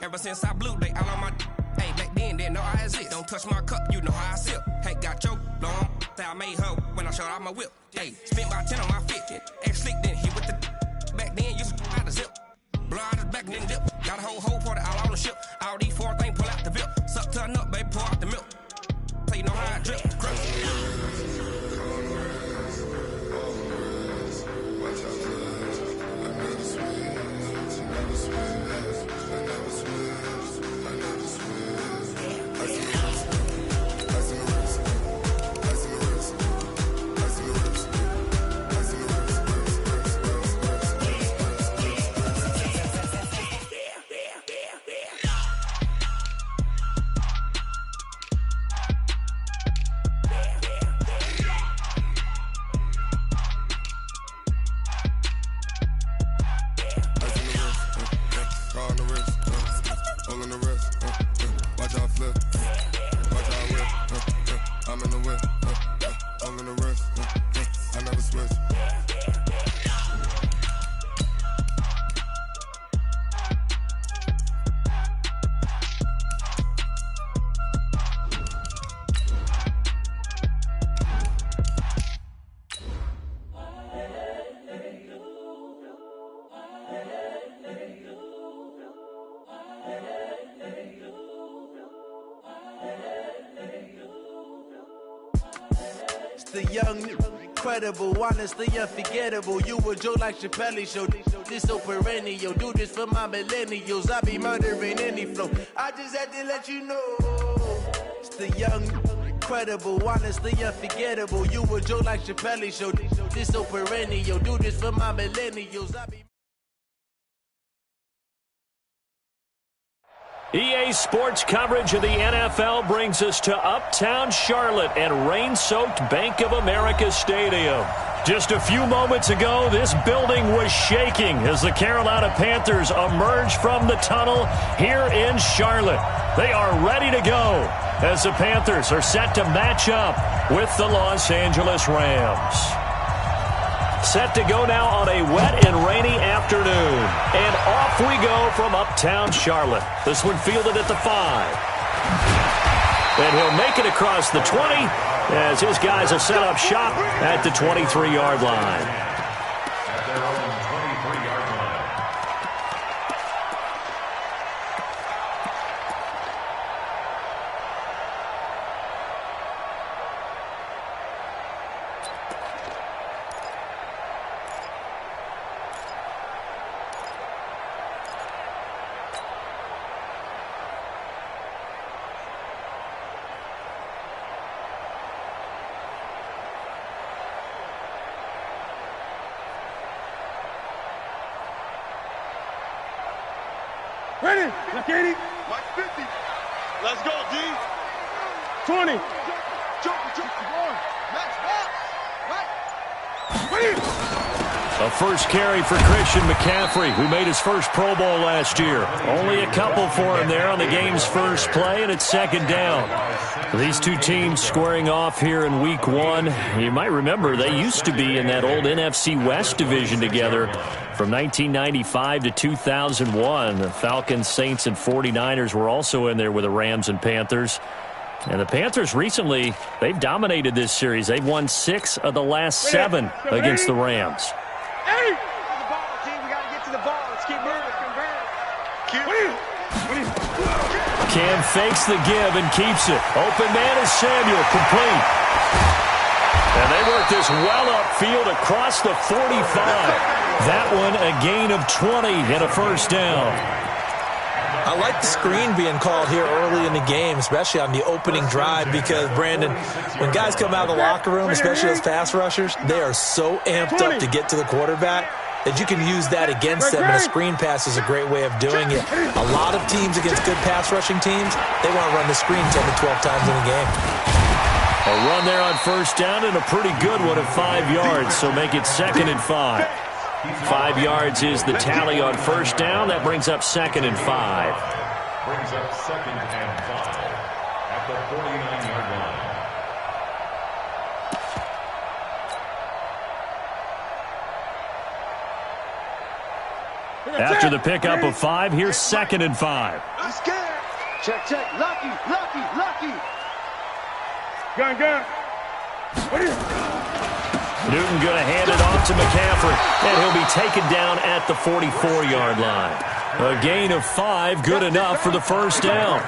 Ever since I blew, they all on my hey, back then, didn't know I exist. Don't touch my cup, you know how I sip. Hey, got your long, I made her when I showed out my whip. Hey, spent about 10 on my fit. Ex-slick, then hit with the back then, used to out the zip. Blow out his back, then dip. Got a whole party all on the ship. All these four things, pull out the whip. Suck to a nut, baby, pour out the milk. So you know how I drip. The young, incredible, honestly unforgettable. You a joke like Chappelle Show. This so perennial. Do this for my millennials. I be murdering any flow. I just had to let you know. It's the young, incredible, honestly unforgettable. You a joke like Chappelle Show. This so perennial. Do this for my millennials. I be EA Sports coverage of the NFL brings us to Uptown Charlotte and rain-soaked Bank of America Stadium. Just a few moments ago, this building was shaking as the Carolina Panthers emerged from the tunnel here in Charlotte. They are ready to go as the Panthers are set to match up with the Los Angeles Rams. Set to go now on a wet and rainy afternoon. And off we go from Uptown Charlotte. This one fielded at the 5. And he'll make it across the 20 as his guys have set up shop at the 23-yard line. Ready? Let's get it. Mike 50. Let's go, D. 20. Jump. Max box. Right. Ready? A first carry for Christian McCaffrey, who made his first Pro Bowl last year. Only a couple for him there on the game's first play, and it's second down. These two teams squaring off here in Week 1. You might remember they used to be in that old NFC West division together from 1995 to 2001. The Falcons, Saints, and 49ers were also in there with the Rams and Panthers. And the Panthers recently, they've dominated this series. They've won 6 of the last 7 against the Rams. Hey! The ball, team. We got to get to the ball. Let's keep moving. Cam fakes the give and keeps it. Open man is Samuel, complete. And they work this well upfield across the 45. That one a gain of 20 and a first down. I like the screen being called here early in the game, especially on the opening drive, because, Brandon, when guys come out of the locker room, especially those pass rushers, they are so amped up to get to the quarterback. that you can use that against them, and a screen pass is a great way of doing it. A lot of teams against good pass rushing teams, they want to run the screen 10 to 12 times in a game. A run there on first down and a pretty good one at 5 yards, so make it 2nd and 5. 5 yards is the tally on first down. That brings up 2nd and 5. Brings up 2nd and 5 at the 49-yard line. After the pickup of 5, here's 2nd and 5. I'm scared. Check, check. Lucky. Gun. What is it? Newton going to hand it off to McCaffrey, and he'll be taken down at the 44-yard line. A gain of 5, good enough for the first down.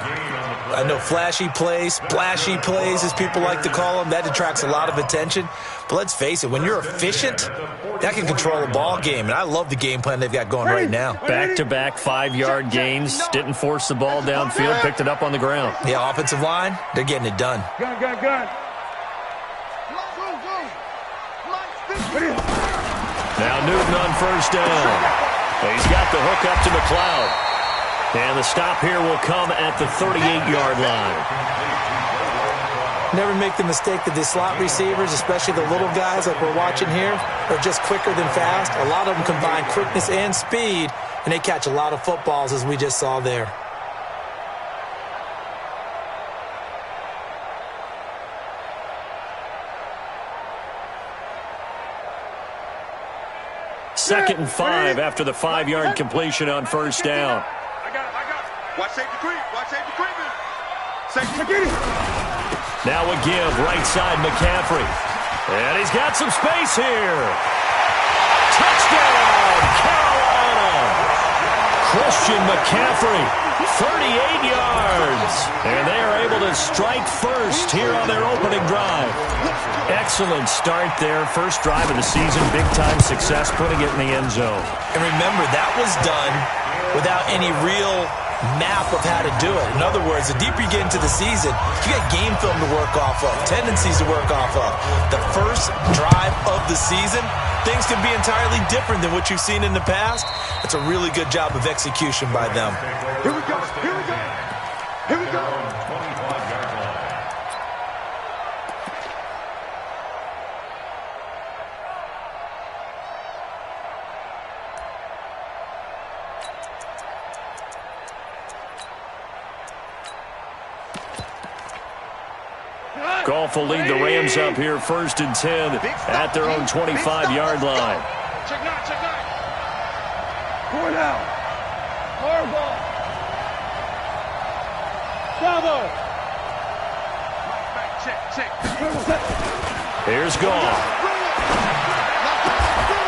I know flashy plays, splashy plays, as people like to call them, that attracts a lot of attention. But let's face it, when you're efficient, that can control a ball game. And I love the game plan they've got going right now. Back-to-back 5-yard gains. Didn't force the ball downfield, picked it up on the ground. Yeah, offensive line, they're getting it done. Gun. Now Newton on first down. He's got the hook up to McLeod. And the stop here will come at the 38-yard line. Never make the mistake that the slot receivers, especially the little guys like we're watching here, are just quicker than fast. A lot of them combine quickness and speed, and they catch a lot of footballs, as we just saw there. Second and 5 after the 5-yard completion on first down. I got it. Watch safety creep. Safety creep. Now a give, right side McCaffrey. And he's got some space here. Touchdown, Carolina! Christian McCaffrey, 38 yards. And they are able to strike first here on their opening drive. Excellent start there. First drive of the season, big-time success, putting it in the end zone. And remember, that was done without any real map of how to do it. In other words, the deeper you get into the season, you got game film to work off of, tendencies to work off of. The first drive of the season, things can be entirely different than what you've seen in the past. It's a really good job of execution by them. Here we go. Goff will lead the Rams up here 1st and 10 at their own 25-yard line. Check nine. Going out. Hard ball. Bravo. Check. Here's Goff.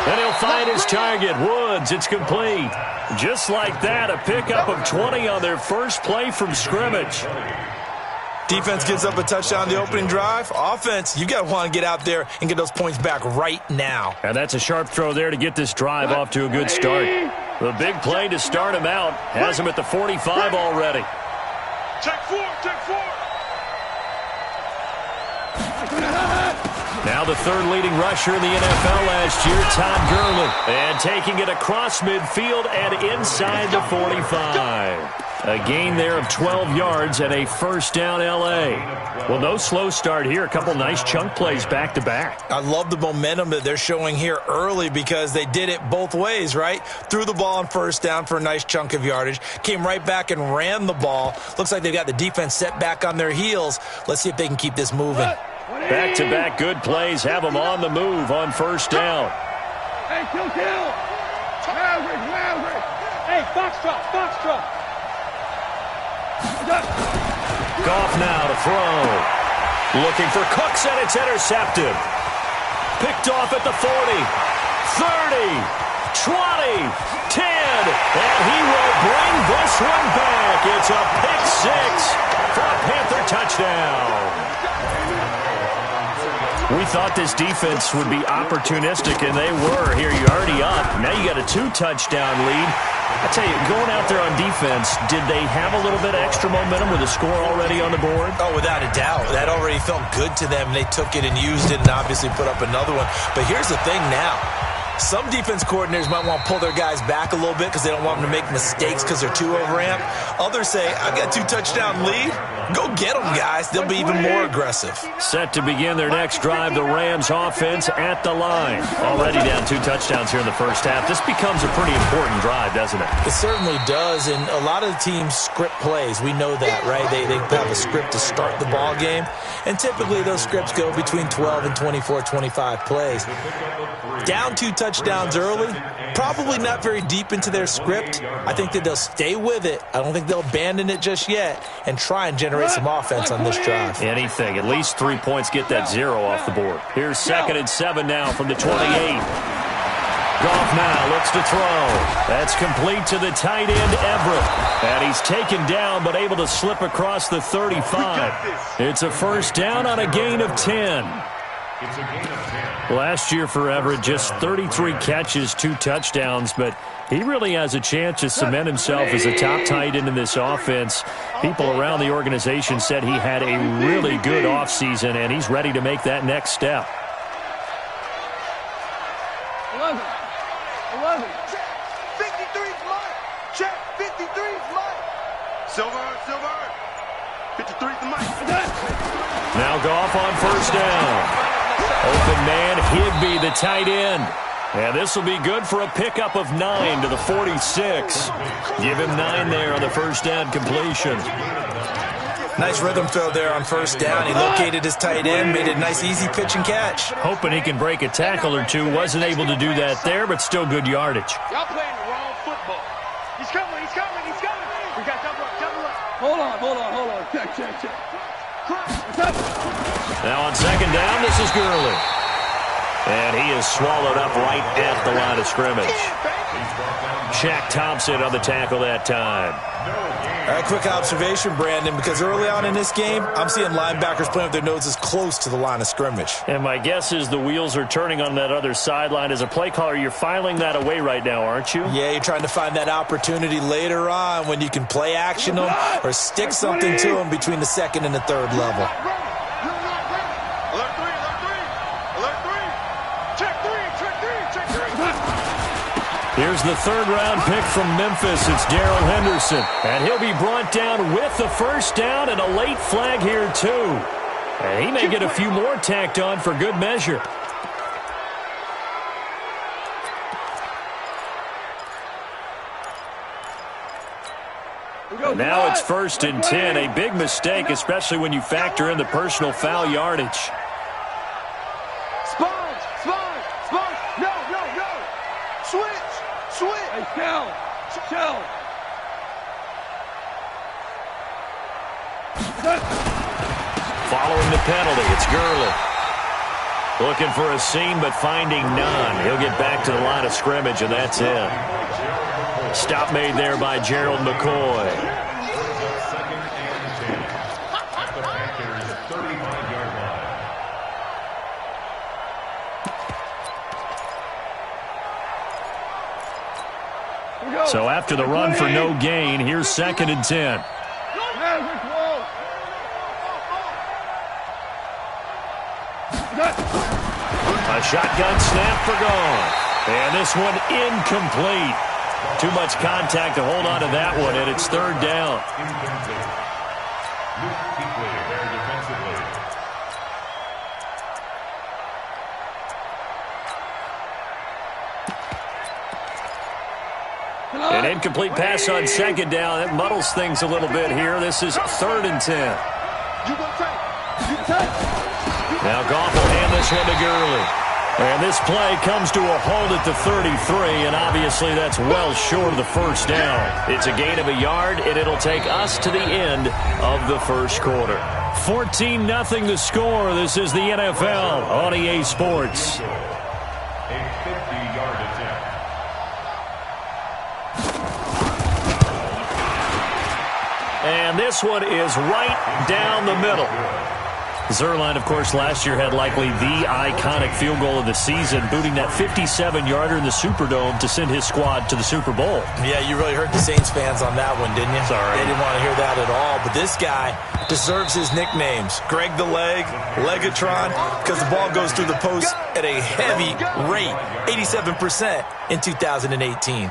And he'll find his target, Woods. It's complete. Just like that, a pickup of 20 on their first play from scrimmage. Defense gives up a touchdown the opening drive. Offense, you got to want to get out there and get those points back right now. And that's a sharp throw there to get this drive off to a good start. The big play to start him out has him at the 45 already. Check four. Now the third leading rusher in the NFL last year, Todd Gurley. And taking it across midfield and inside the 45. A gain there of 12 yards and a first down L.A. Well, no slow start here. A couple nice chunk plays back-to-back. I love the momentum that they're showing here early because they did it both ways, right? Threw the ball on first down for a nice chunk of yardage. Came right back and ran the ball. Looks like they've got the defense set back on their heels. Let's see if they can keep this moving. Back-to-back good plays have them on the move on first down. Hey, kill. Maverick. Hey, Foxtrot. Goff now to throw. Looking for Cooks, and it's intercepted. Picked off at the 40, 30, 20, 10, and he will bring this one back. It's a pick six for a Panther touchdown. We thought this defense would be opportunistic, and they were. Here, you're already up. Now you got a 2-touchdown lead. I tell you, going out there on defense, did they have a little bit of extra momentum with a score already on the board? Oh, without a doubt. That already felt good to them. They took it and used it and obviously put up another one. But here's the thing now. Some defense coordinators might want to pull their guys back a little bit because they don't want them to make mistakes because they're too overamped. Others say, I've got 2-touchdown lead. Go get them, guys. They'll be even more aggressive. Set to begin their next drive, the Rams offense at the line. Already down 2 touchdowns here in the first half. This becomes a pretty important drive, doesn't it? It certainly does, and a lot of the teams script plays. We know that, right? They have a script to start the ball game, and typically those scripts go between 12 and 24, 25 plays. Down 2 touchdowns early, probably not very deep into their script. I think that they'll stay with it. I don't think they'll abandon it just yet and try and generate some offense on this drive. Anything. At least 3 points get that 0 off the board. Here's 2nd and 7 now from the 28. Goff now looks to throw. That's complete to the tight end, Everett. And he's taken down but able to slip across the 35. It's a first down on a gain of 10. Last year for Everett, just 33 catches, 2 touchdowns, but he really has a chance to cement himself as a top tight end in this offense. People around the organization said he had a really good offseason, and he's ready to make that next step. 11. 53's mine. Check. 53's mine. Silver. 53's the mic. Now Goff on first down. Open man, Higby, the tight end. And this will be good for a pickup of 9 to the 46. Give him 9 there on the first down completion. Nice rhythm throw there on first down. He located his tight end, made it a nice easy pitch and catch. Hoping he can break a tackle or two. Wasn't able to do that there, but still good yardage. Y'all playing the wrong football. He's coming. We got double up. Hold on. Check. Now on second down, this is Gurley. And he is swallowed up right at the line of scrimmage. Shaq Thompson on the tackle that time. All right, quick observation, Brandon, because early on in this game, I'm seeing linebackers playing with their noses close to the line of scrimmage. And my guess is the wheels are turning on that other sideline. As a play caller, you're filing that away right now, aren't you? Yeah, you're trying to find that opportunity later on when you can play action them or stick something to them between the second and the third level. Here's the third-round pick from Memphis. It's Darrell Henderson. And he'll be brought down with the first down and a late flag here, too. And he may get a few more tacked on for good measure. Now it's 1st and 10. A big mistake, especially when you factor in the personal foul yardage. Spons. No. Switch. Hey, Shell. Following the penalty, it's Gurley. Looking for a seam, but finding none. He'll get back to the line of scrimmage, and that's it. Stop made there by Gerald McCoy. So after the run for no gain, here's 2nd and 10. A shotgun snap for Goff. And this one incomplete. Too much contact to hold on to that one, and it's 3rd down. An incomplete pass on 2nd down. It muddles things a little bit here. This is 3rd and 10. Now Goff will hand this one to Gurley. And this play comes to a halt at the 33, and obviously that's well short of the first down. It's a gain of a yard, and it'll take us to the end of the first quarter. 14-0 the score. This is the NFL on EA Sports. A 50-yard attempt. And this one is right down the middle. Zuerlein, of course, last year had likely the iconic field goal of the season, booting that 57-yarder in the Superdome to send his squad to the Super Bowl. Yeah, you really hurt the Saints fans on that one, didn't you? Sorry. They didn't want to hear that at all. But this guy deserves his nicknames. Greg the Leg, Legatron, because the ball goes through the post at a heavy rate, 87% in 2018.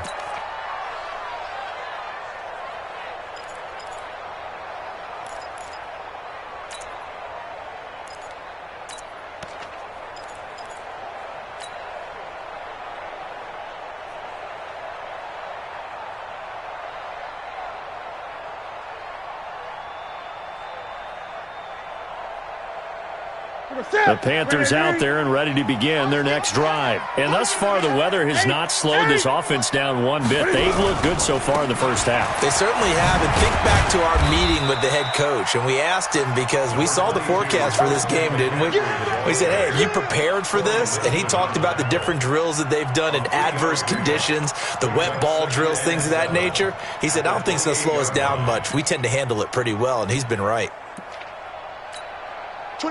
The Panthers out there and ready to begin their next drive. And thus far, the weather has not slowed this offense down one bit. They've looked good so far in the first half. They certainly have. And think back to our meeting with the head coach. And we asked him because we saw the forecast for this game, didn't we? We said, hey, have you prepared for this? And he talked about the different drills that they've done in adverse conditions, the wet ball drills, things of that nature. He said, I don't think it's going to slow us down much. We tend to handle it pretty well, and he's been right.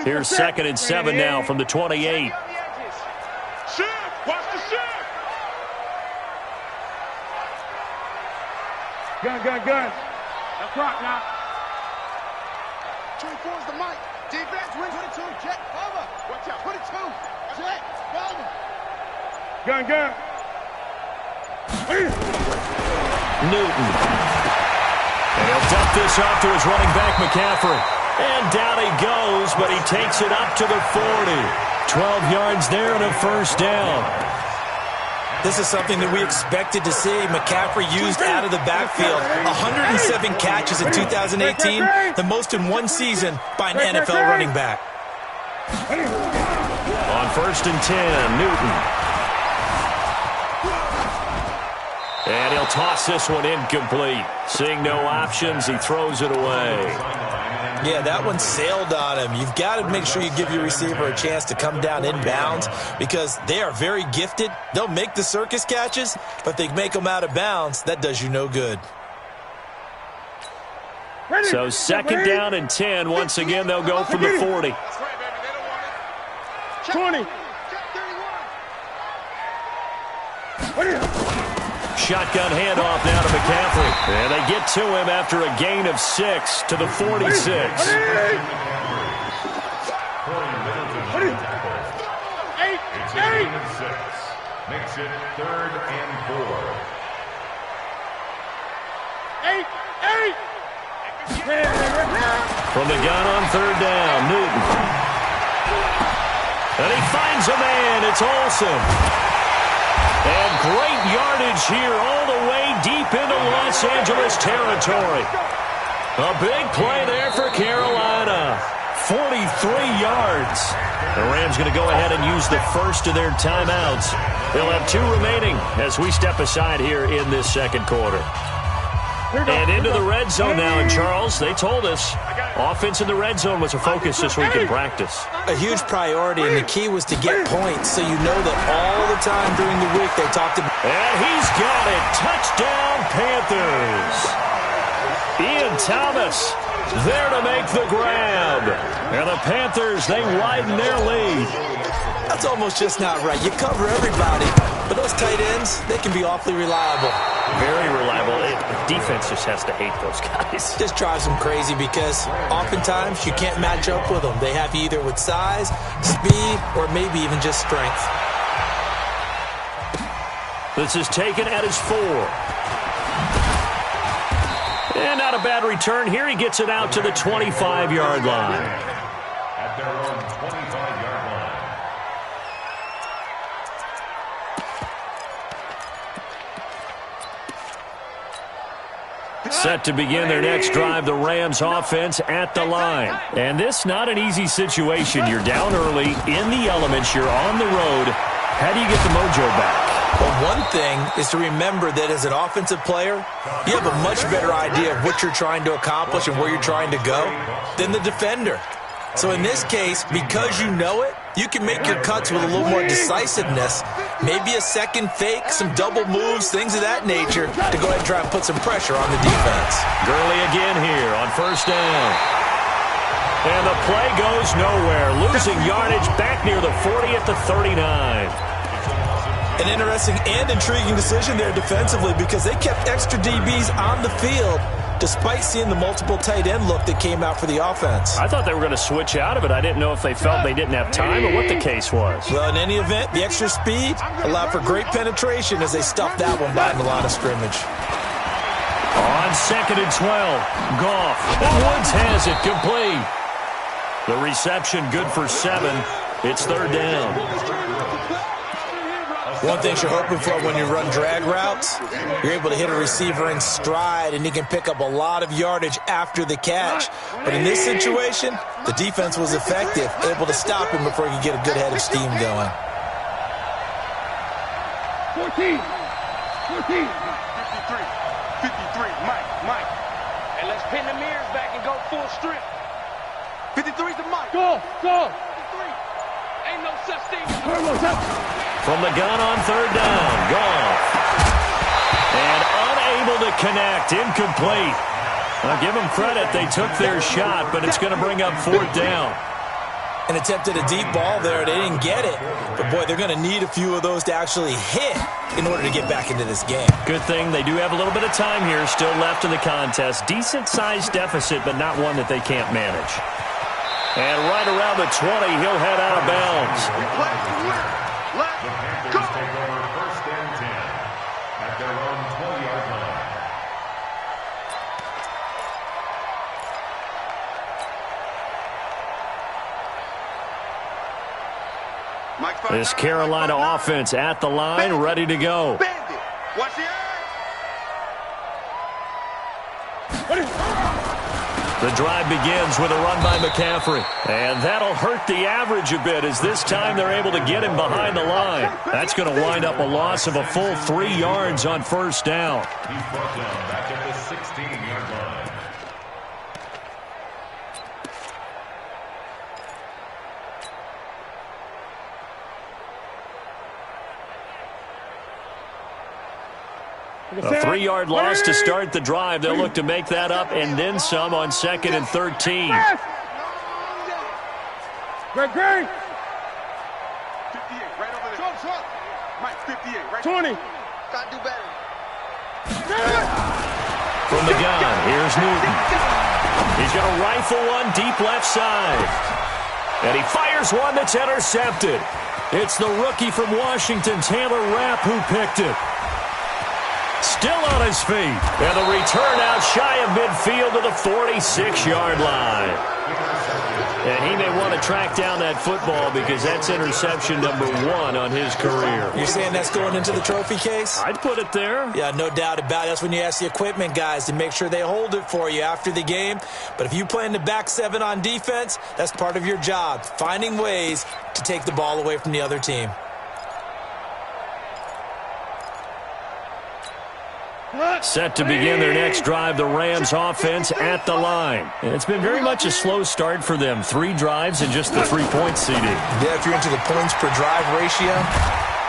Here's 2nd and 7 now from the 28. Shift! Watch the shift! Gun. That's rock now. 24 is the mic. Defense, win 22. Jet, cover. Watch out. 22. Jet, cover. Gun. Newton. And he'll dump this off to his running back, McCaffrey. And down he goes, but he takes it up to the 40. 12 yards there and a first down. This is something that we expected to see. McCaffrey used out of the backfield. 107 catches in 2018, the most in one season by an NFL running back. On 1st and 10, Newton. And he'll toss this one incomplete. Seeing no options, he throws it away. Yeah, that one sailed on him. You've got to make sure you give your receiver a chance to come down inbounds because they are very gifted. They'll make the circus catches, but if they make them out of bounds, that does you no good. So 2nd down and 10. Once again, they'll go from the 40. 20. Shotgun handoff now to McCaffrey. And they get to him after a gain of 6 to the 46. Makes it 3rd and 4. 8. From the gun on 3rd down, Newton. And he finds a man. It's Olsen. And great yardage here all the way deep into Los Angeles territory. A big play there for Carolina. 43 yards. The Rams going to go ahead and use the first of their timeouts. They'll have 2 remaining as we step aside here in this 2nd quarter. And into the red zone now. And Charles, they told us offense in the red zone was a focus this week in practice. A huge priority, and the key was to get points so you know that all the time during the week they talked about. And he's got it. Touchdown, Panthers. Ian Thomas there to make the grab. And the Panthers, they widen their lead. That's almost just not right. You cover everybody, but those tight ends, they can be awfully reliable. Very reliable. Defense just has to hate those guys. Just drives them crazy because oftentimes you can't match up with them. They have you either with size, speed, or maybe even just strength. This is taken at his 4. And not a bad return here. He gets it out to the 25-yard line. At their own 25-yard line. Set to begin their next drive, the Rams offense at the line. And this not an easy situation. You're down early, in the elements, you're on the road. How do you get the mojo back? Well, one thing is to remember that as an offensive player, you have a much better idea of what you're trying to accomplish and where you're trying to go than the defender. So in this case, because you know it, you can make your cuts with a little more decisiveness. Maybe a second fake, some double moves, things of that nature to go ahead and try and put some pressure on the defense. Gurley again here on 1st down. And the play goes nowhere. Losing yardage back near the 40 at the 39. An interesting and intriguing decision there defensively because they kept extra DBs on the field despite seeing the multiple tight end look that came out for the offense. I thought they were going to switch out of it. I didn't know if they felt they didn't have time or what the case was. Well, in any event, the extra speed allowed for great penetration as they stuffed that one by the line of scrimmage. On 2nd and 12, Goff. And Woods has it complete. The reception good for 7. It's 3rd down. One thing you're hoping for when you run drag routes, you're able to hit a receiver in stride, and he can pick up a lot of yardage after the catch. But in this situation, the defense was effective, able to stop him before he could get a good head of steam going. 14. 53, Mike. And let's pin the mirrors back and go full strip. 53's the Mike. Go. 53. Ain't no such thing. From the gun on 3rd down, Goff. And unable to connect, incomplete. I'll give them credit, they took their shot, but it's going to bring up 4th down. And attempted a deep ball there. They didn't get it. But, boy, they're going to need a few of those to actually hit in order to get back into this game. Good thing they do have a little bit of time here still left in the contest. Decent-sized deficit, but not one that they can't manage. And right around the 20, he'll head out of bounds. The Panthers take over 1st and 10 at their own 20-yard line. This Carolina offense at the line, ready to go. Watch the The drive begins with a run by McCaffrey. And that'll hurt the average a bit as this time they're able to get him behind the line. That's going to wind up a loss of a full 3 yards on 1st down. He's brought down back at the 16-yard line. A 3-yard loss to start the drive. They'll look to make that up and then some on 2nd and 13. Great. 58, right over there. Mike, 58, right 20. Gotta do better. From the gun, here's Newton. He's going to rifle one deep left side. And he fires one that's intercepted. It's the rookie from Washington, Taylor Rapp, who picked it. Still on his feet. And the return out shy of midfield to the 46-yard line. And he may want to track down that football because that's interception number 1 on his career. You're saying that's going into the trophy case? I'd put it there. Yeah, no doubt about it. That's when you ask the equipment guys to make sure they hold it for you after the game. But if you play in the back 7 on defense, that's part of your job, finding ways to take the ball away from the other team. Set to begin their next drive, the Rams offense at the line. And it's been very much a slow start for them. 3 drives and just the 3-point seeding. Yeah, if you're into the points per drive ratio,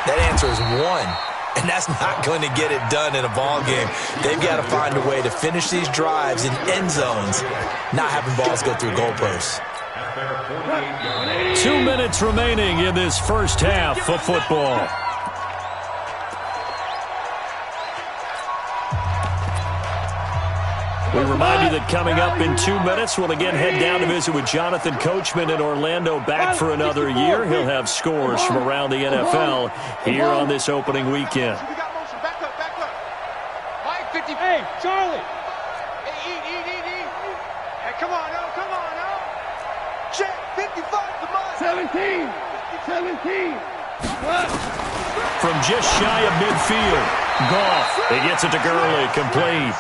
that answer is 1. And that's not going to get it done in a ball game. They've got to find a way to finish these drives in end zones, not having balls go through goalposts. 2 minutes remaining in this first half of football. We remind you that coming up in 2 minutes, we'll again head down to visit with Jonathan Coachman in Orlando, back for another year. He'll have scores from around the NFL here on this opening weekend. We got motion. Back up. Mike, 50. Hey, Charlie. Hey, eat. Hey, come on, no. Check, 55, come on. 17. From just shy of midfield, Goff. He gets it to Gurley, complete.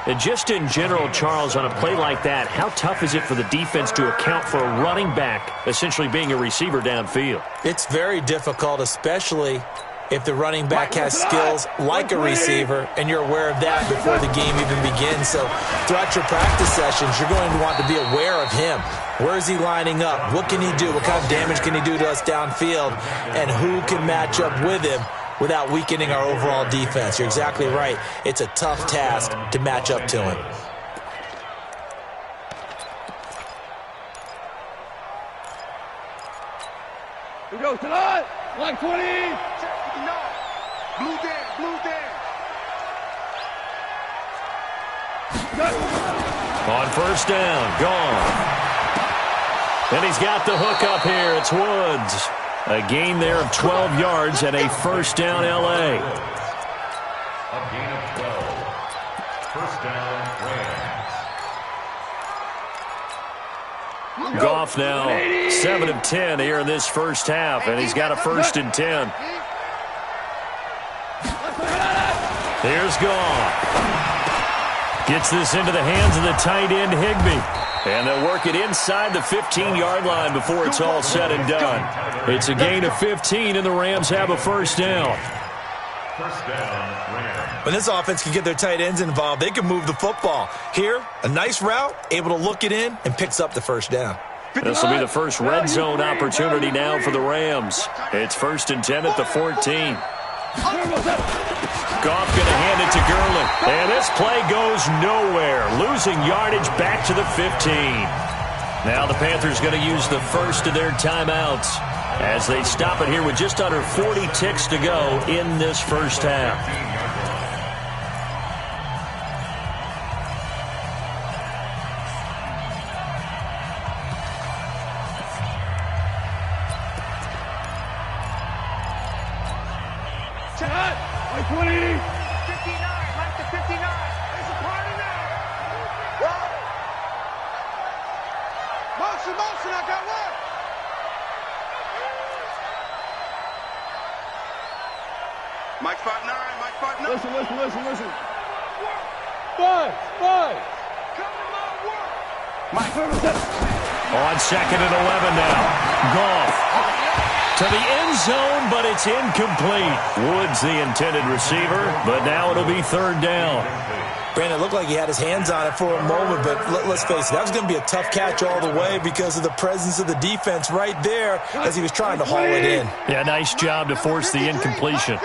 And just in general, Charles, on a play like that, how tough is it for the defense to account for a running back essentially being a receiver downfield? It's very difficult, especially if the running back has skills like a receiver, and you're aware of that before the game even begins. So throughout your practice sessions, you're going to want to be aware of him. Where is he lining up? What can he do? What kind of damage can he do to us downfield? And who can match up with him without weakening our overall defense? You're exactly right. It's a tough task to match up to him. go. Tonight, like 20. Blue there, blue there. On first down, gone. And he's got the hook up here. It's Woods. A gain there of 12 yards and a first down, L.A. A gain of 12. First down, Rams. Goff now 7 of 10 here in this first half, and he's got a first and 10. Here's Goff. Gets this into the hands of the tight end, Higbee. And they'll work it inside the 15-yard line before it's all said and done. It's a gain of 15, and the Rams have a first down. First down, Rams. When this offense can get their tight ends involved, they can move the football. Here, a nice route, able to look it in, and picks up the first down. This will be the first red zone opportunity now for the Rams. It's first and 10 at the 14. Goff going to hand it to Gurley. And this play goes nowhere. Losing yardage back to the 15. Now the Panthers going to use the first of their timeouts as they stop it here with just under 40 ticks to go in this first half. Like 20. 59, like the 59. There's a party now. Motion, motion, I got one. Mike spot 9, Mike spot 9. Listen. Five. Come to my work. Mike. On second and 11 now. Goff to the end zone, but it's incomplete. Woods the intended receiver, but now it'll be third down. Brandon, it looked like he had his hands on it for a moment, but let's face it, that was going to be a tough catch all the way because of the presence of the defense right there as he was trying to haul it in. Yeah, nice job to force the incompletion.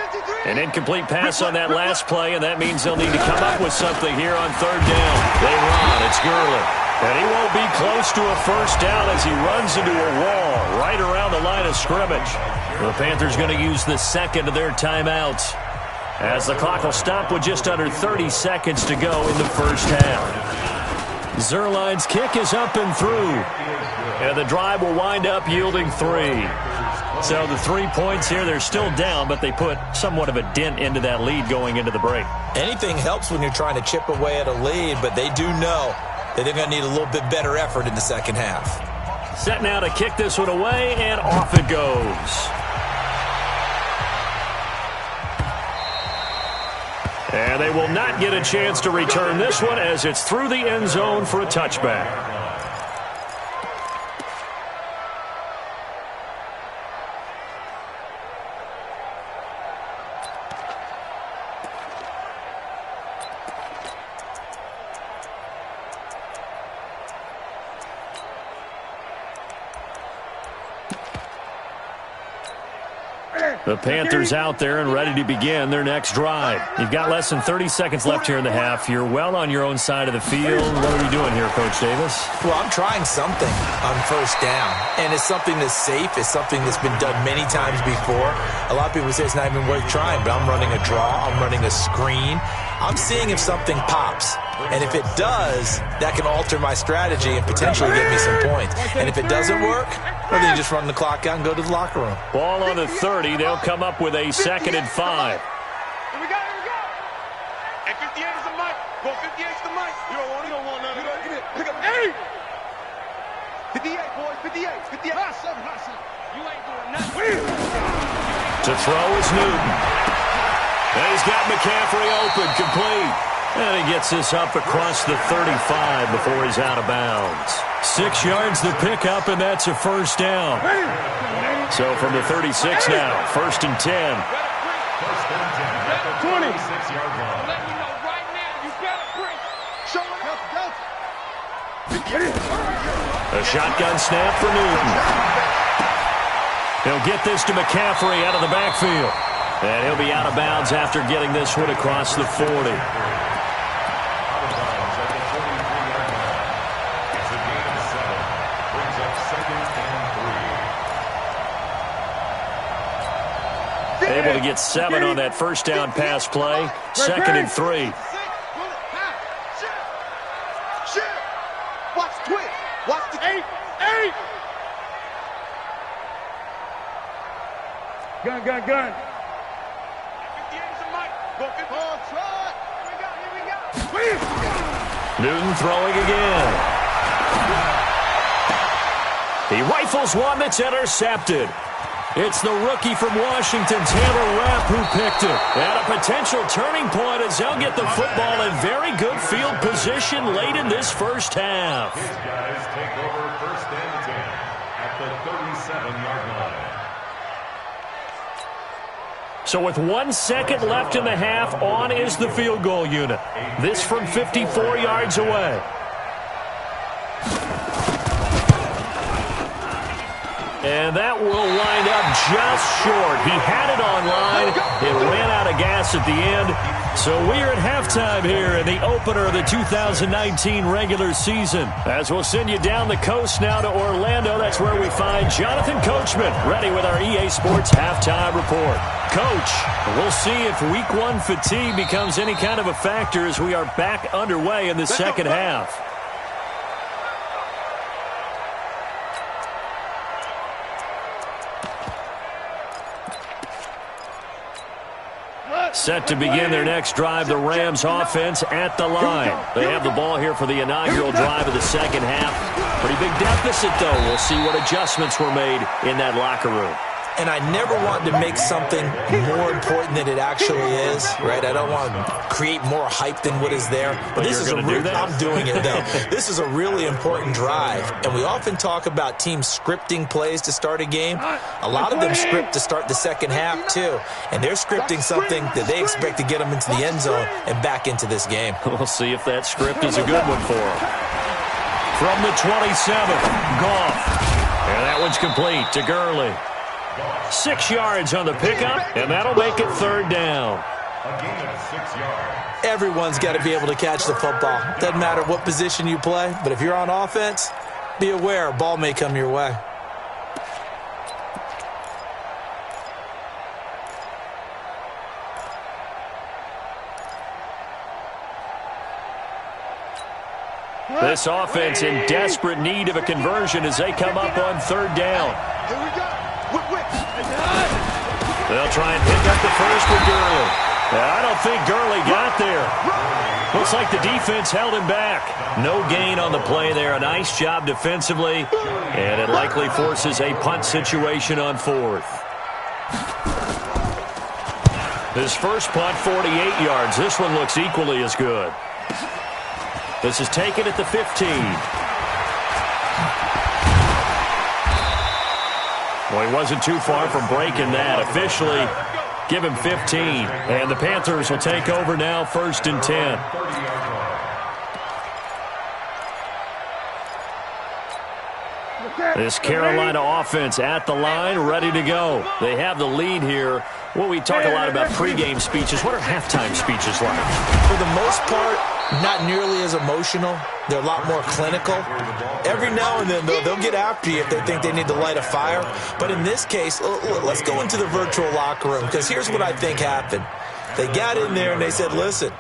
An incomplete pass on that last play, and that means they'll need to come up with something here on third down. They run. It's Gurley. And he won't be close to a first down as he runs into a wall right around the line of scrimmage. The Panthers going to use the second of their timeouts as the clock will stop with just under 30 seconds to go in the first half. Zerline's kick is up and through, and the drive will wind up yielding 3. So the 3 points here, they're still down, but they put somewhat of a dent into that lead going into the break. Anything helps when you're trying to chip away at a lead, but they do know that they're going to need a little bit better effort in the second half. Set now to kick this one away, and off it goes. And they will not get a chance to return this one as it's through the end zone for a touchback. The Panthers out there and ready to begin their next drive. You've got less than 30 seconds left here in the half. You're well on your own side of the field. What are we doing here, Coach Davis? Well, I'm trying something on first down, and it's something that's safe. It's something that's been done many times before. A lot of people say it's not even worth trying, but I'm running a draw. I'm running a screen. I'm seeing if something pops. And if it does, that can alter my strategy and potentially get me some points. And if it doesn't work, well, then you just run the clock out and go to the locker room. Ball on the 30. They'll come up with a second and 5. Here we go. And 58 is the mic. Go 58 is the mic. You don't want none of that. Pick up 8. 58, boys. 58. Hot seven. You ain't doing nothing. To throw is Newton. And he's got McCaffrey open, complete. And he gets this up across the 35 before he's out of bounds. 6 yards the pickup, and that's a first down. So from the 36 now, first and 10. First and 10 at the 26-yard line. Let me know right now. You better bring. Show it up. A shotgun snap for Newton. He'll get this to McCaffrey out of the backfield. And he'll be out of bounds after getting this one across the 40. Able to get 7 on that first down pass play. 2nd and 3. Watch twist. Watch the 8. Gun. 58 is a mic. Go 50. Here we go. Newton throwing again. He rifles one that's intercepted. It's the rookie from Washington, Taylor Rapp, who picked it. At a potential turning point as they'll get the football in very good field position late in this first half. His guys take over 1st and 10 at the 37-yard line. So with 1 second left in the half, on is the field goal unit. This from 54 yards away. And that will wind up just short. He had it on line. It ran out of gas at the end. So we're at halftime here in the opener of the 2019 regular season. As we'll send you down the coast now to Orlando, that's where we find Jonathan Coachman ready with our EA Sports halftime report. Coach, we'll see if week 1 fatigue becomes any kind of a factor as we are back underway in the second half. Set to begin their next drive, the Rams offense at the line. They have the ball here for the inaugural drive of the second half. Pretty big deficit, though. We'll see what adjustments were made in that locker room. And I never want to make something more important than it actually is, right? I don't want to create more hype than what is there. But this is I'm doing it, though. This is a really important drive. And we often talk about teams scripting plays to start a game. A lot of them script to start the second half, too. And they're scripting something that they expect to get them into the end zone and back into this game. We'll see if that script is a good one for them. From the 27th, Goff. And that one's complete to Gurley. 6 yards on the pickup, and that'll make it 3rd down. A gain of 6 yards. Everyone's got to be able to catch the football. Doesn't matter what position you play, but if you're on offense, be aware a ball may come your way. This offense in desperate need of a conversion as they come up on 3rd down. Here we go. They'll try and pick up the first with Gurley. I don't think Gurley got there. Looks like the defense held him back. No gain on the play there. A nice job defensively. And it likely forces a punt situation on 4th. His first punt, 48 yards. This one looks equally as good. This is taken at the 15. Well, he wasn't too far from breaking that. Officially, give him 15. And the Panthers will take over now, 1st and 10. This Carolina offense at the line, ready to go. They have the lead here. Well, we talk a lot about pregame speeches. What are halftime speeches like? For the most part, not nearly as emotional. They're a lot more clinical. Every now and then, though, they'll get after you if they think they need to light a fire. But in this case, let's go into the virtual locker room, because here's what I think happened. They got in there and they said, listen,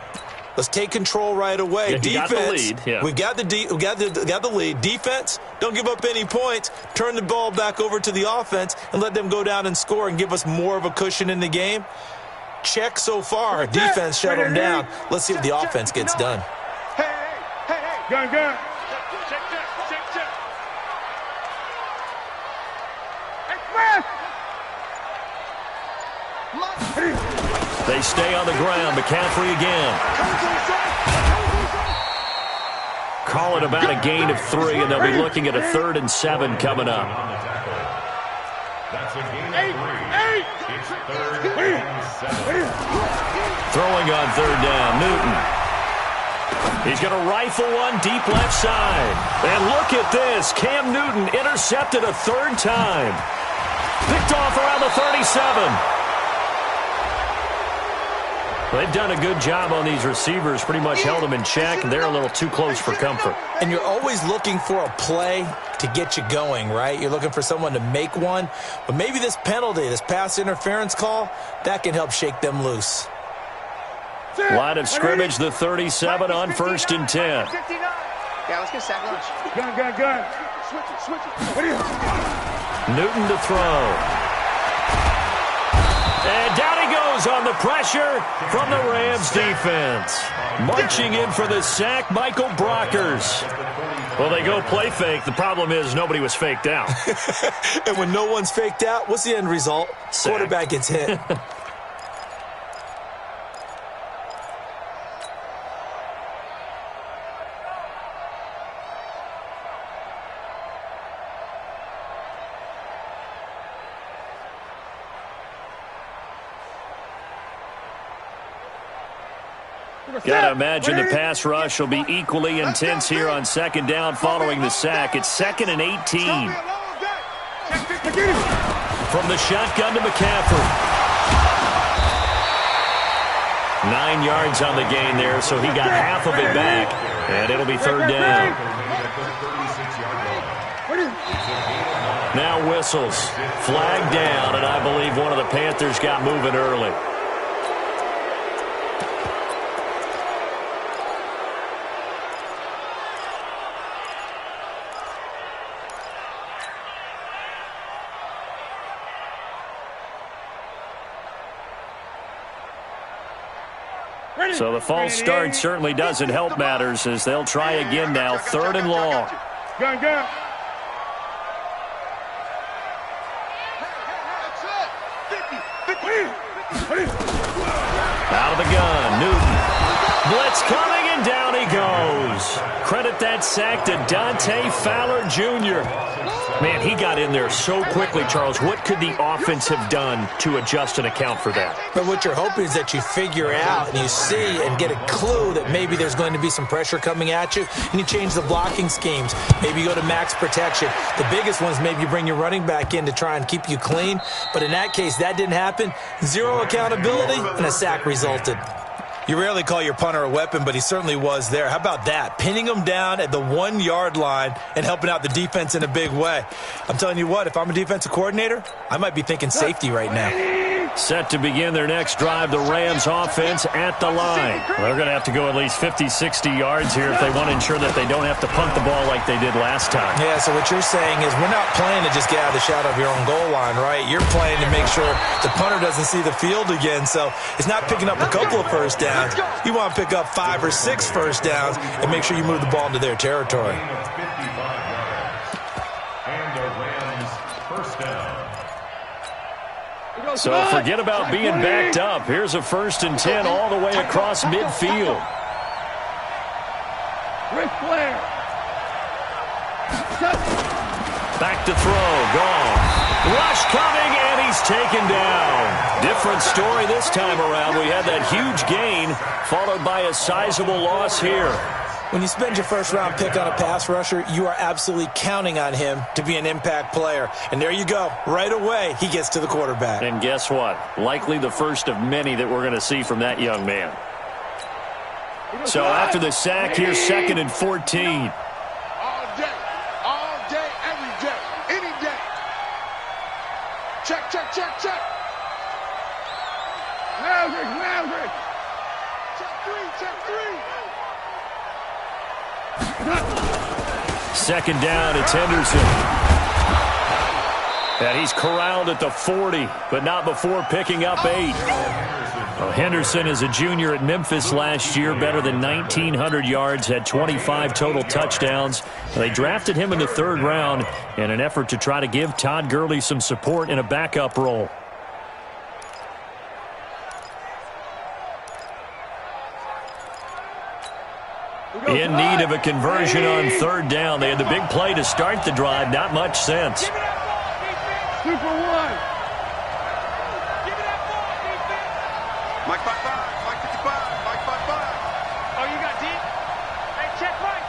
let's take control right away. Yeah, defense, got the lead. Yeah. we got the lead. Defense, don't give up any points. Turn the ball back over to the offense and let them go down and score and give us more of a cushion in the game. Check so far. Defense shut them down. Let's see if the offense gets done. Hey. Gun. Check. They stay on the ground. McCaffrey again. Call it about a gain of 3, and they'll be looking at a 3rd and 7 coming up. That's a gain of 3. It's 3rd and 7. Throwing on 3rd down, Newton. He's going to rifle one deep left side. And look at this. Cam Newton intercepted a 3rd time. Picked off around the 37. They've done a good job on these receivers, pretty much held them in check. They're a little too close for comfort. And you're always looking for a play to get you going, right? You're looking for someone to make one. But maybe this penalty, this pass interference call, that can help shake them loose. Line of scrimmage, the 37 on 1st and 10. Yeah, let's get sack lunch. Gun. Switch it. What are you? Newton to throw. And down he goes on the pressure from the Rams defense. Marching in for the sack, Michael Brockers. Well, they go play fake. The problem is nobody was faked out. And when no one's faked out, what's the end result? Sack. Quarterback gets hit. Got to imagine the pass rush will be equally intense here on 2nd down following the sack. It's 2nd and 18. From the shotgun to McCaffrey. 9 yards on the gain there, so he got half of it back, and it'll be 3rd down. Now whistles. Flag down, and I believe one of the Panthers got moving early. So the false start certainly doesn't help matters as they'll try again now. 3rd and long. Gun. Out of the gun, Newton. Blitz coming, and down he goes. Credit that sack to Dante Fowler Jr. Man, he got in there so quickly, Charles. What could the offense have done to adjust and account for that? But what you're hoping is that you figure out and you see and get a clue that maybe there's going to be some pressure coming at you, and you change the blocking schemes. Maybe you go to max protection. The biggest one is maybe you bring your running back in to try and keep you clean. But in that case, that didn't happen. 0 accountability, and a sack resulted. You rarely call your punter a weapon, but he certainly was there. How about that? Pinning him down at the 1-yard line and helping out the defense in a big way. I'm telling you what, if I'm a defensive coordinator, I might be thinking safety right now. Set to begin their next drive, the Rams offense at the line. They're going to have to go at least 50, 60 yards here if they want to ensure that they don't have to punt the ball like they did last time. Yeah, so what you're saying is we're not playing to just get out of the shadow of your own goal line, right? You're playing to make sure the punter doesn't see the field again. So it's not picking up a couple of first downs. You want to pick up 5 or 6 first downs and make sure you move the ball into their territory. And the Rams first down. So forget about being backed up. Here's a 1st and 10 all the way across midfield. Ric Flair. Back to throw. Gone. Rush coming, and he's taken down. Different story this time around. We had that huge gain, followed by a sizable loss here. When you spend your first-round pick on a pass rusher, you are absolutely counting on him to be an impact player. And there you go. Right away, he gets to the quarterback. And guess what? Likely the first of many that we're going to see from that young man. So after the sack, here's 2nd and 14. All day, every day, any day. Check. Maverick. Check three. 2nd down, it's Henderson. And he's corralled at the 40, but not before picking up 8. Well, Henderson is a junior at Memphis last year, better than 1,900 yards, had 25 total touchdowns. They drafted him in the 3rd round in an effort to try to give Todd Gurley some support in a backup role. In need of a conversion on 3rd down. They had the big play to start the drive. Not much sense. 2 for 1. Mike 55, Mike 55, Mike 55. Oh, you got deep? Hey, check right.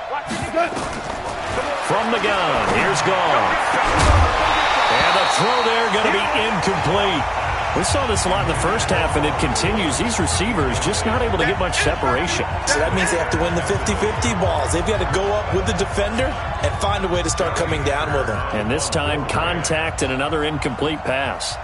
Watch it. From the gun, here's Gall. And the throw there going to be incomplete. We saw this a lot in the first half, and it continues. These receivers just not able to get much separation. So that means they have to win the 50-50 balls. They've got to go up with the defender and find a way to start coming down with them. And this time, contact and another incomplete pass.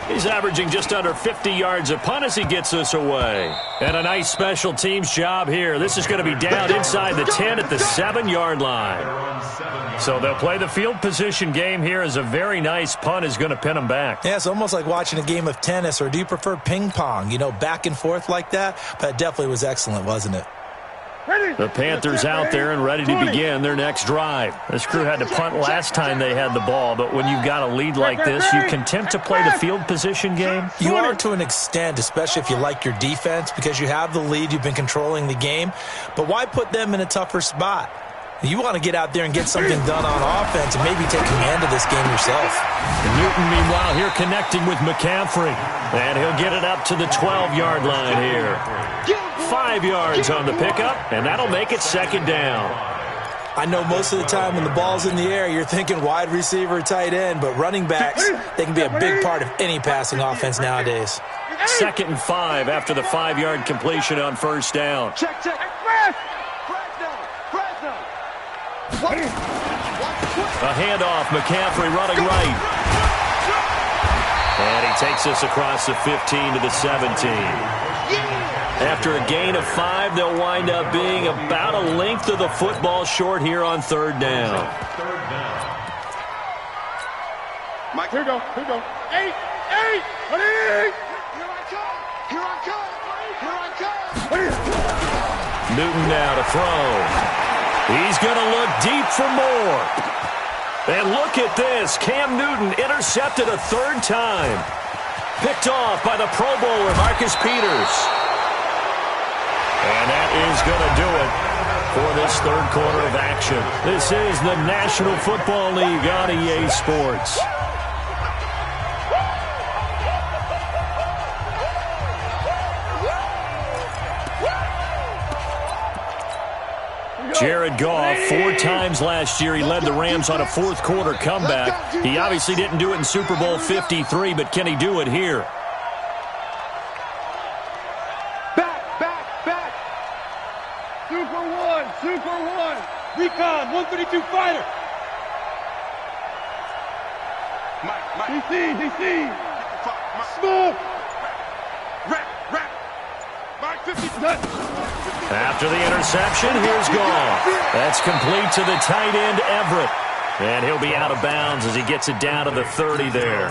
He's averaging just under 50 yards a punt as he gets us away. And a nice special teams job here. This is going to be down inside the 10 at the 7-yard line. So they'll play the field position game here as a very nice punt is going to pin them back. Yeah, it's almost like watching a game of tennis, or do you prefer ping pong? You know, back and forth like that? But it definitely was excellent, wasn't it? The Panthers out there and ready to begin their next drive. This crew had to punt last time they had the ball, but when you've got a lead like this, you can tend to play the field position game. You are to an extent, especially if you like your defense, because you have the lead, you've been controlling the game. But why put them in a tougher spot? You want to get out there and get something done on offense and maybe take command of this game yourself. Newton, meanwhile, here connecting with McCaffrey. And he'll get it up to the 12-yard line here. 5 yards on the pickup, and that'll make it second down. I know most of the time when the ball's in the air, you're thinking wide receiver, tight end, but running backs, they can be a big part of any passing offense nowadays. 2nd and 5 after the 5-yard completion on first down. Check. A handoff, McCaffrey running right. And he takes us across the 15 to the 17. After a gain of 5, they'll wind up being about a length of the football short here on 3rd down. Mike, here we go. 8, 8, here I come. Newton now to throw. He's going to look deep for more. And look at this. Cam Newton intercepted a 3rd time. Picked off by the Pro Bowler, Marcus Peters. And that is going to do it for this 3rd quarter of action. This is the National Football League on EA Sports. Jared Goff, 4 times last year, he led the Rams on a 4th quarter comeback. He obviously didn't do it in Super Bowl 53, but can he do it here? Back. Super one. Recon, 132 fighter. DC. Smoke. Rap. Mike 50. After the interception, here's Goff. That's complete to the tight end, Everett. And he'll be out of bounds as he gets it down to the 30 there.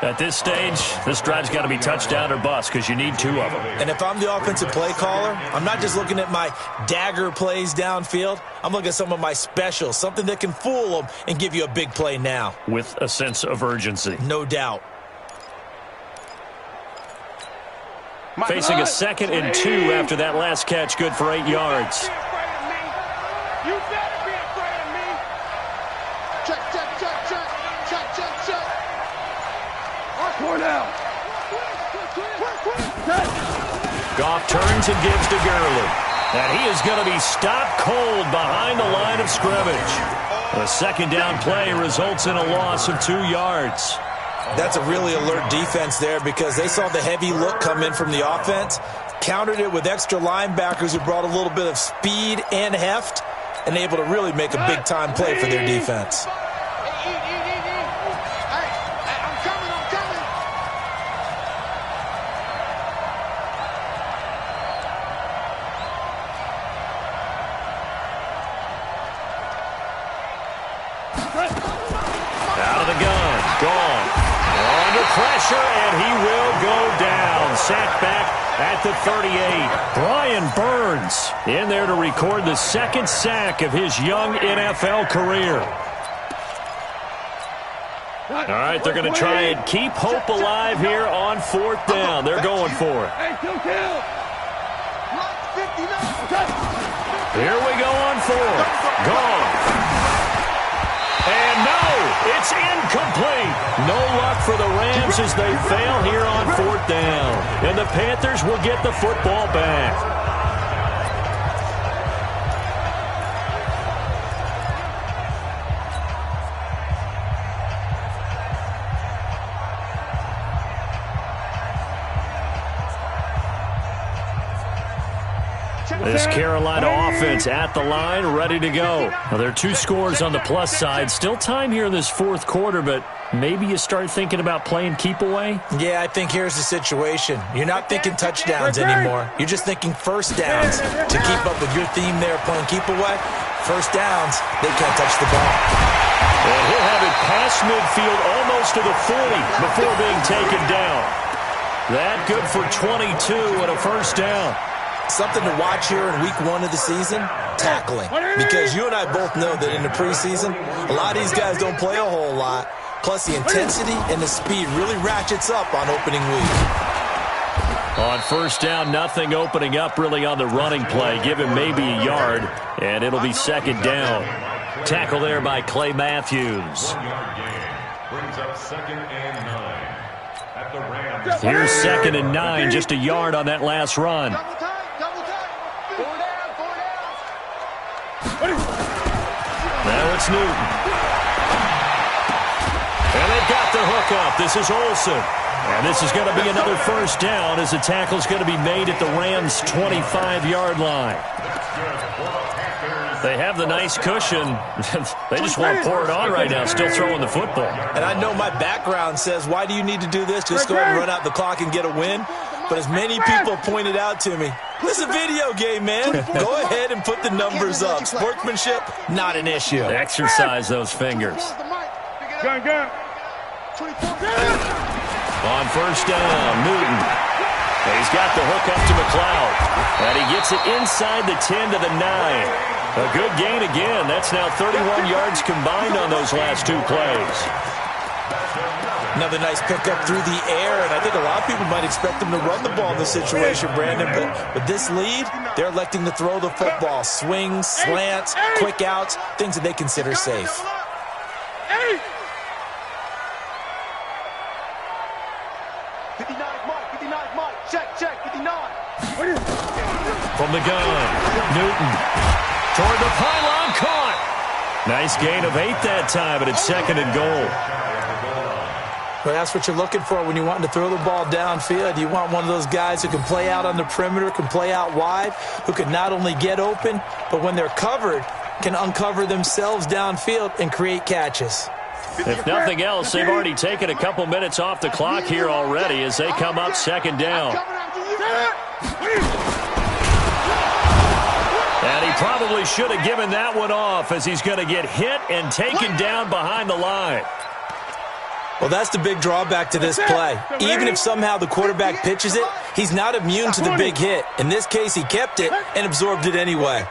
At this stage, this drive's got to be touchdown or bust because you need 2 of them. And if I'm the offensive play caller, I'm not just looking at my dagger plays downfield. I'm looking at some of my specials, something that can fool them and give you a big play now. With a sense of urgency. No doubt. Facing a 2nd and 2 after that last catch, good for 8 yards. You better be afraid of me. Check. Now. Goff turns and gives to Gurley. And he is going to be stopped cold behind the line of scrimmage. A 2nd down play results in a loss of 2 yards. That's a really alert defense there because they saw the heavy look come in from the offense, countered it with extra linebackers who brought a little bit of speed and heft, and able to really make a big-time play for their defense. Out of the gun. Gone. Under pressure, and he will go down. Sacked back at the 38. Brian Burns in there to record the 2nd sack of his young NFL career. All right, they're going to try and keep hope alive here on 4th down. They're going for it. Here we go on 4th. Gone. And no, it's incomplete. No luck for the Rams as they fail here on 4th down. And the Panthers will get the football back. This Carolina offense at the line, ready to go. Now, there are 2 scores on the plus side. Still time here in this fourth quarter, but maybe you start thinking about playing keep away? Yeah, I think here's the situation. You're not thinking touchdowns anymore. You're just thinking first downs. To keep up with your theme there, playing keep away, first downs, they can't touch the ball. And he'll have it past midfield almost to the 40 before being taken down. That good for 22 and a first down. Something to watch here in week 1 of the season, tackling. Because you and I both know that in the preseason, a lot of these guys don't play a whole lot. Plus, the intensity and the speed really ratchets up on opening week. On first down, nothing opening up really on the running play. Give him maybe a yard, and it'll be second down. Tackle there by Clay Matthews. Brings up 2nd and 9 at the Rams. Here's 2nd and 9, just a yard on that last run. Now it's Newton. And they've got the hook up. This is Olsen. And this is going to be another first down as the tackle's going to be made at the Rams' 25-yard line. They have the nice cushion. They just won't pour it on right now, still throwing the football. And I know my background says, why do you need to do this? Just go ahead and run out the clock and get a win. But as many people pointed out to me, this is a video game, man. Go ahead and put the numbers up. Sportsmanship, not an issue. Exercise those fingers. Gun. On first down, Newton. He's got the hook up to McLeod. And he gets it inside the 10 to the 9. A good gain again. That's now 31 yards combined on those last 2 plays. Another nice pickup through the air, and I think a lot of people might expect them to run the ball in this situation, Brandon. But with this lead, they're electing to throw the football. Swings, slants, quick outs, things that they consider safe. 59 Mike, check, 59. From the gun, Newton toward the pylon, caught. Nice gain of 8 that time, but it's 2nd and goal. Well, that's what you're looking for when you want to throw the ball downfield. You want one of those guys who can play out on the perimeter, can play out wide, who can not only get open, but when they're covered, can uncover themselves downfield and create catches. If nothing else, they've already taken a couple minutes off the clock here already as they come up 2nd down. And he probably should have given that one off as he's going to get hit and taken down behind the line. Well, that's the big drawback to this play. Even if somehow the quarterback pitches it, he's not immune to the big hit. In this case, he kept it and absorbed it anyway.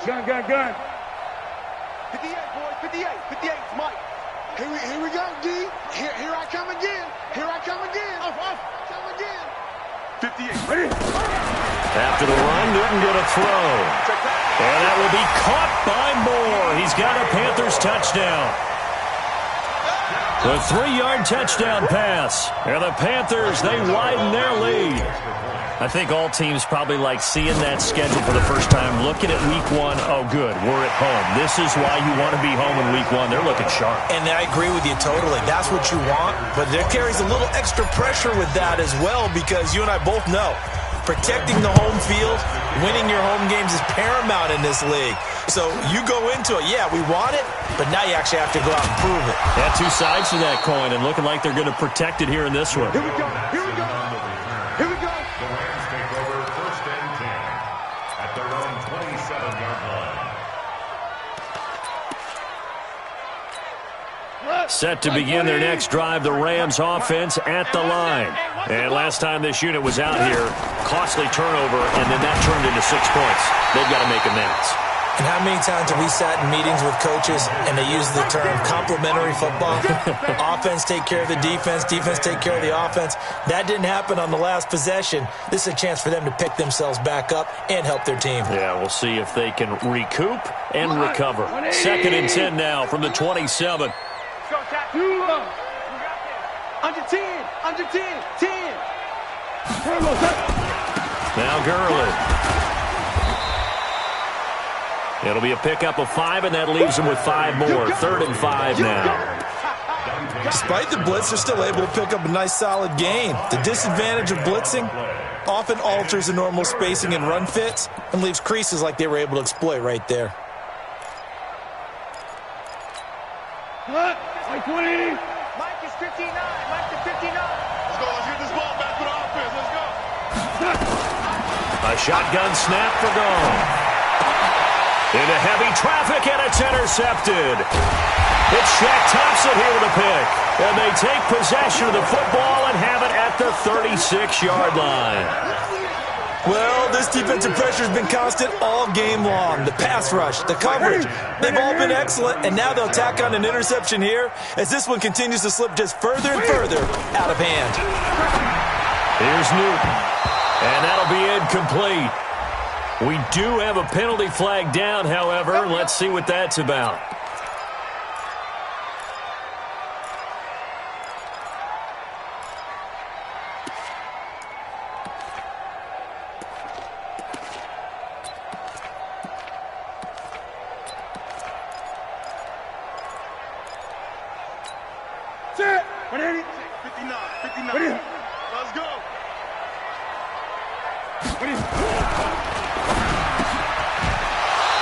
Gun. 58, boys, 58, Mike. Here we go, D. Here I come again. Off. 58. Ready? After the run, Newton going to throw. And that will be caught by Moore. He's got a Panthers touchdown. The 3-yard touchdown pass. And the Panthers, they widen their lead. I think all teams probably like seeing that schedule for the first time, looking at week 1. Oh, good, we're at home. This is why you want to be home in week 1. They're looking sharp. And I agree with you totally. That's what you want. But there carries a little extra pressure with that as well because you and I both know protecting the home field, winning your home games is paramount in this league. So you go into it, yeah, we want it, but now you actually have to go out and prove it. Yeah, 2 sides to that coin and looking like they're going to protect it here in this one. Here we go. The Rams take over 1st and 10 at their own 27-yard line. Set to begin their next drive, the Rams offense at the line. And last time this unit was out here, costly turnover, and then that turned into 6 points. They've got to make amends. And how many times have we sat in meetings with coaches and they use the term complementary football? Offense take care of the defense take care of the offense. That didn't happen on the last possession. This is a chance for them to pick themselves back up and help their team. Yeah, we'll see if they can recoup and recover. 2nd and 10 now from the 27. Under 10, 10. Now Gurley. It'll be a pickup of 5, and that leaves them with 5 more. 3rd and 5 now. Despite the blitz, they're still able to pick up a nice solid gain. The disadvantage of blitzing often alters the normal spacing and run fits and leaves creases like they were able to exploit right there. Mike 180. Mike is 59. Mike is 59. Let's go. Let's get this ball back for the offense. Let's go. A shotgun snap for goal. Into heavy traffic, and it's intercepted. It's Shaq Thompson here with a pick. And they take possession of the football and have it at the 36-yard line. Well, this defensive pressure has been constant all game long. The pass rush, the coverage, they've all been excellent, and now they'll tack on an interception here as this one continues to slip just further and further out of hand. Here's Newton, and that'll be incomplete. We do have a penalty flag down, however. Let's see what that's about. Set. 59. 59. Let's go.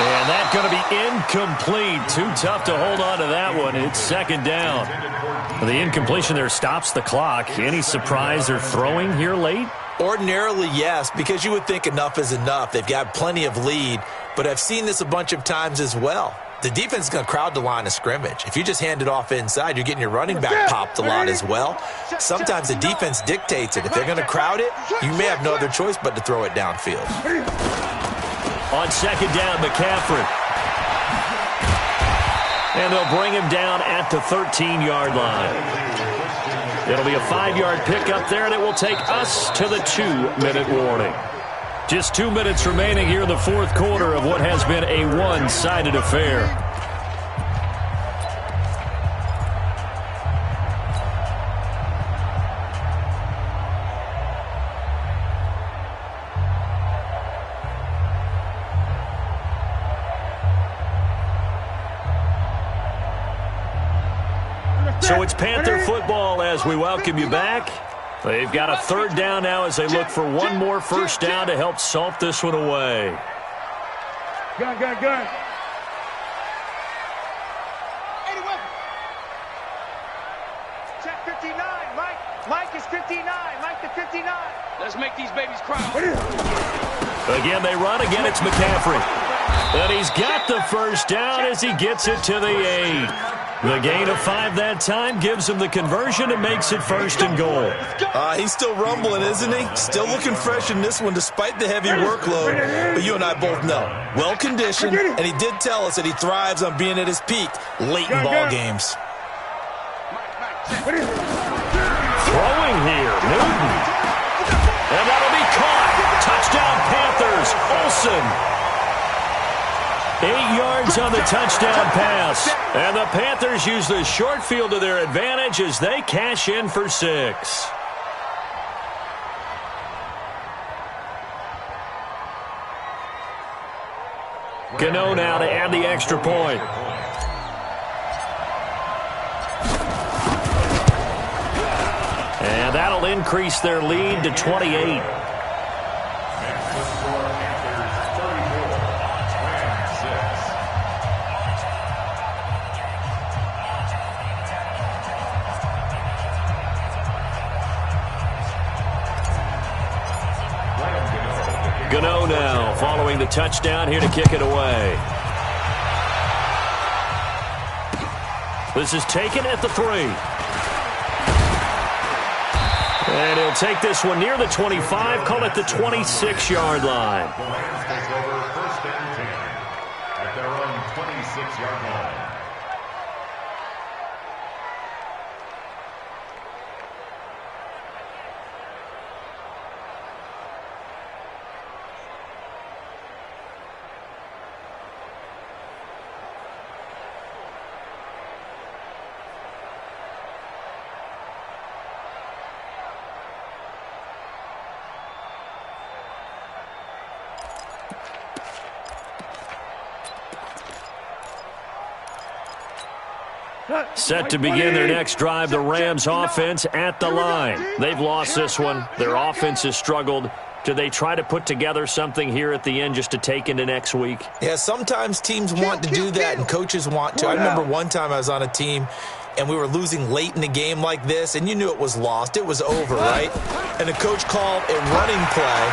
And that's going to be incomplete. Too tough to hold on to that one. It's second down. The incompletion there stops the clock. Any surprise they're throwing here late? Ordinarily, yes, because you would think enough is enough. They've got plenty of lead, but I've seen this a bunch of times as well. The defense is going to crowd the line of scrimmage. If you just hand it off inside, you're getting your running back popped a lot as well. Sometimes the defense dictates it. If they're going to crowd it, you may have no other choice but to throw it downfield. On second down, McCaffrey. And they'll bring him down at the 13-yard line. It'll be a 5-yard pickup there, and it will take us to the 2-minute warning. Just 2 minutes remaining here in the fourth quarter of what has been a one-sided affair. So it's Panther football as we welcome you back. They've got a third down now as they look for one more first down to help salt this one away. Gun. Check 59. Mike is 59. Mike the 59. Let's make these babies cry. Again, they run. Again, it's McCaffrey. And he's got the first down as he gets it to the 8. The gain of 5 that time gives him the conversion and makes it first and goal. He's still rumbling, isn't he? Still looking fresh in this one despite the heavy workload. But you and I both know, well-conditioned, and he did tell us that he thrives on being at his peak late in ball games. Throwing here, Newton. And that'll be caught. Touchdown Panthers, Olsen. 8 yards on the touchdown pass. And the Panthers use the short field to their advantage as they cash in for 6. Gano now to add the extra point. And that'll increase their lead to 28. Gano now following the touchdown here to kick it away. This is taken at the 3. And he'll take this one near the 25, call it the 26-yard line. The Rams take over first and 10 at their own 26-yard line. Set to begin their next drive, the Rams offense at the line. They've lost this one. Their offense has struggled. Do they try to put together something here at the end just to take into next week? Yeah, sometimes teams want to do that and coaches want to. I remember one time I was on a team and we were losing late in the game like this, and you knew it was lost. It was over, right? And the coach called a running play.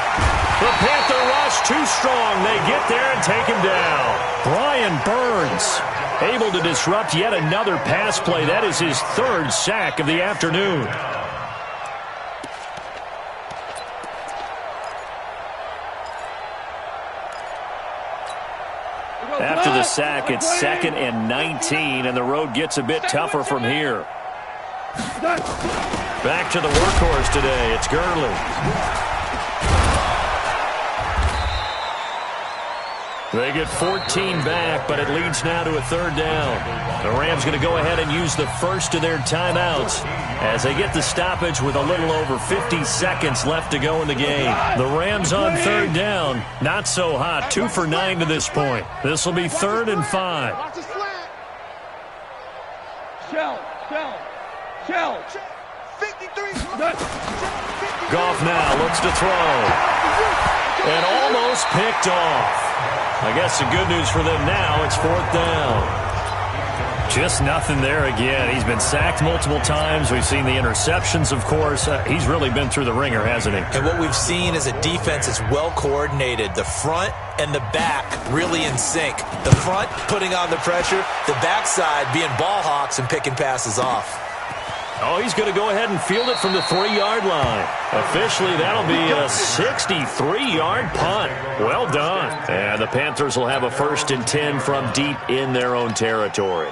The Panther rush too strong. They get there and take him down. Brian Burns able to disrupt yet another pass play. That is his third sack of the afternoon. After the sack, it's 2nd and 19, and the road gets a bit tougher from here. Back to the workhorse today. It's Gurley. They get 14 back, but it leads now to a 3rd down. The Rams going to go ahead and use the first of their timeouts as they get the stoppage with a little over 50 seconds left to go in the game. The Rams on 3rd down. Not so hot. 2 for 9 to this point. This will be 3rd and 5. Shell. Goff now looks to throw. And almost picked off. I guess the good news for them now, it's 4th down. Just nothing there again. He's been sacked multiple times. We've seen the interceptions, of course. He's really been through the ringer, hasn't he? And what we've seen is a defense that's well coordinated. The front and the back really in sync. The front putting on the pressure, the backside being ball hawks and picking passes off. Oh, he's going to go ahead and field it from the 3-yard line. Officially, that'll be a 63-yard punt. Well done. And the Panthers will have a 1st and 10 from deep in their own territory.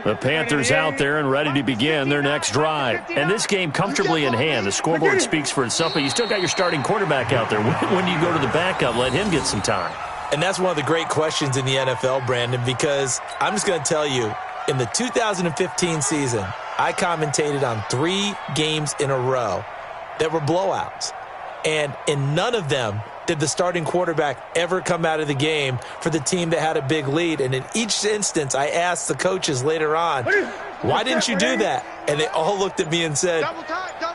The Panthers out there and ready to begin their next drive. And this game comfortably in hand. The scoreboard speaks for itself, but you still got your starting quarterback out there. When do you go to the backup? Let him get some time. And that's one of the great questions in the NFL, Brandon, because I'm just going to tell you, in the 2015 season, I commentated on 3 games in a row that were blowouts. And in none of them did the starting quarterback ever come out of the game for the team that had a big lead. And in each instance, I asked the coaches later on, why didn't you do that? And they all looked at me and said,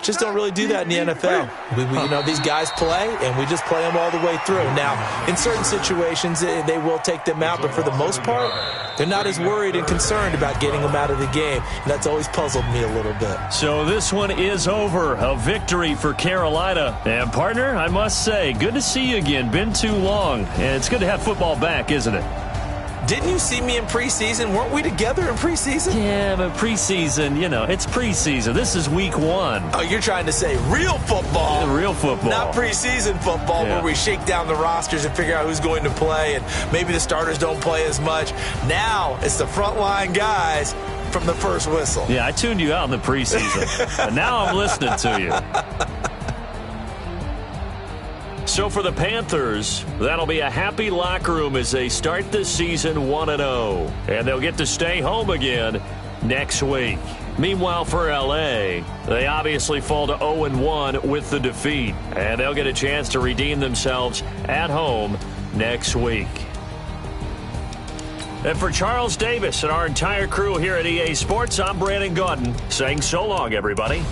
just don't really do that in the NFL. You know, these guys play, and we just play them all the way through. Now, in certain situations, they will take them out, but for the most part, they're not as worried and concerned about getting them out of the game. And that's always puzzled me a little bit. So this one is over. A victory for Carolina. And, partner, I must say, good to see you again. Been too long. And it's good to have football back, isn't it? Didn't you see me in preseason? Weren't we together in preseason? Yeah, but preseason, you know, it's preseason. This is week 1. Oh, you're trying to say real football. Yeah, real football. Not preseason football where we shake down the rosters and figure out who's going to play, and maybe the starters don't play as much. Now it's the frontline guys from the first whistle. Yeah, I tuned you out in the preseason. And now I'm listening to you. So for the Panthers, that'll be a happy locker room as they start the season 1-0. And they'll get to stay home again next week. Meanwhile, for L.A., they obviously fall to 0-1 with the defeat. And they'll get a chance to redeem themselves at home next week. And for Charles Davis and our entire crew here at EA Sports, I'm Brandon Gaudin saying so long, everybody.